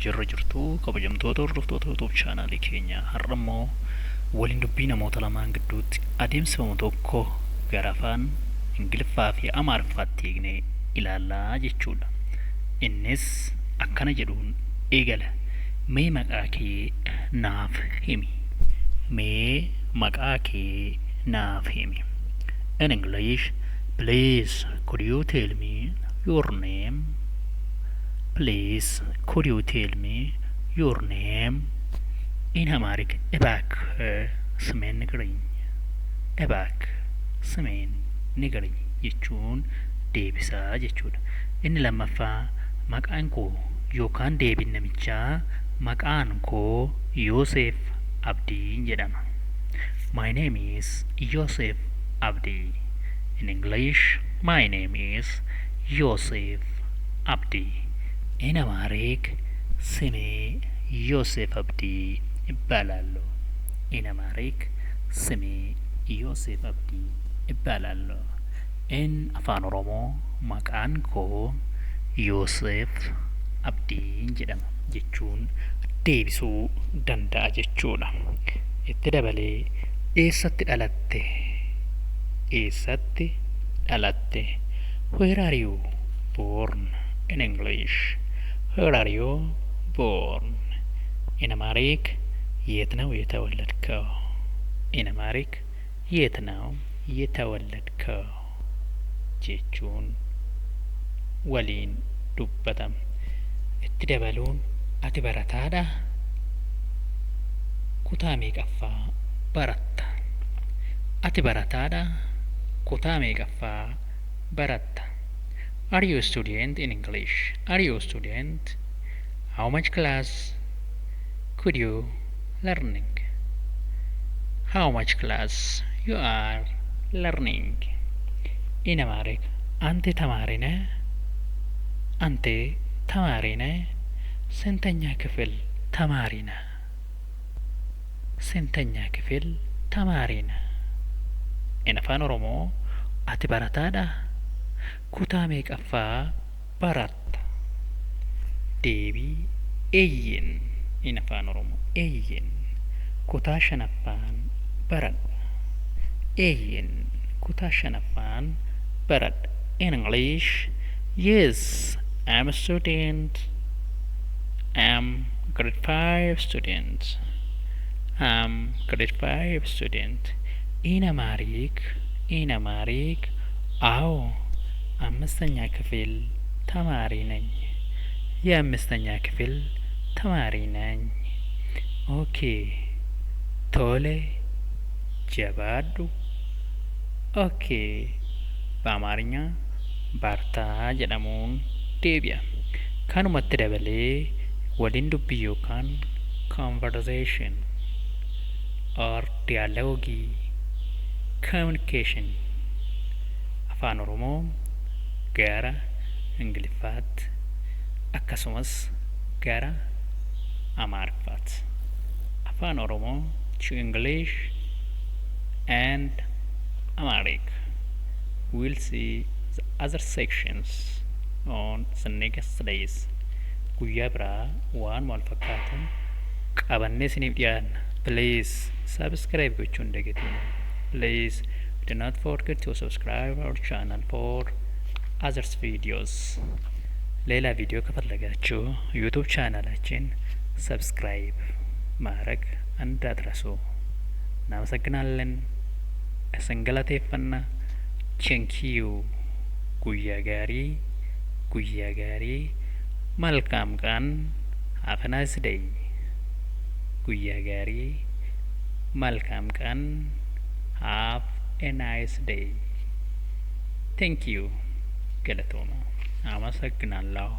jirra jirtu kabajamtoota hordoftoota YouTube chaanaalii keenya har'a immoo waliin dubbii namoota lamaan gidduutti adeemsifamu tokko gara afaan Ingiliffaa fi Amaariffaatti hiiknee ilaallaa jechuudha. Innis akkana jedhuun eegala. Mee maqaa kee naaf himi. Mee maqaa kee naaf himi. In English, please could you tell me your name? Please could you tell me your name? In Amharic, እባክህ ስሜን ንገረኝ. እባክህ ስሜን ንገረኝ jechuun deebisaa jechuudha. Inni lammaffaa maqaan koo yookaan deebiin namichaa maqaan koo Yoosef Abdiin jedhama. My name is Yosef Abdi. In English, my name is Yosef Abdi. In Amharic, ስሜ ዮሴፍ አብዲ እባላለሁ. In Amharic, ስሜ ዮሴፍ አብዲ እባላለሁ. In Afaan Oromoo, maqaan koo Yoosef Abdiin jedhama jechuun deebisuu danda'a jechuudha. Itti dabalee eessatti dhalatte? Eessatti dhalatte? Where are you born? In English, where are you born? In Amharic, የት ነው የተወለድከው? In Amharic, የት ነው የተወለድከው jechuun waliin dubbatam. Itti dabaluun ati barataadha? Kutaa meeqaffaa baratta? Ati barataadha? Kutaa meeqaffaa baratta? Are you a student? In English, are you a student? How much class could you learning? How much class you are learning? In Amharic, አንተ ተማሪ ነህ? አንተ ተማሪ ነህ? ስንተኛ ክፍል ተማሪ ነህ? ስንተኛ ክፍል ተማሪ ነህ? In Afaan Oromoo, ati barataadha? Kutaa meeqaffaa baratta? Deebii eeyyin. In Afaan Oromoo, eeyyin. Kutaa shanaffaan baradha. Eeyyin. Kutaa shanaffaan baradha. In English, yes, I'm a student. I'm grade 5 student. I'm grade 5 student. In Amharic, አዎ አምስተኛ ክፍል ተማሪ ነኝ. የአምስተኛ ክፍል ተማሪ ነኝ. ኦኬ ቶሌ ጀባዱ. ኦኬ በአማርኛ ባርታ jedhamuun deebi'a. Kanumatti dabalee waliin dubbii yookaan conversation or dialogue communication Afaan Oromoo gara Ingiliffaatti akkasumas gara Amaariffaatti. Afaan Oromoo to English and Amharic. We'll see the other sections on the next days. Guyyaa biraa waan wal fakkaatan qabannee isiniif dhiyaanna. Please subscribe gochuun dagatiin. Please do not forget to subscribe our channel for other videos. ሌላ ቪዲዮ ከፈለጋችሁ ዩቲዩብ ቻናላችን ሰብስክራይብ ማድረግ እንዳትረሱ። እናመሰግናለን። እስንገላቴፈና ቼንኪዩ guyyaa gaarii መልካም ቀን have a nice day. guyyaa gaarii መልካም ቀን have a nice day. Thank you. ገለቶማ አመሰግናለሁ።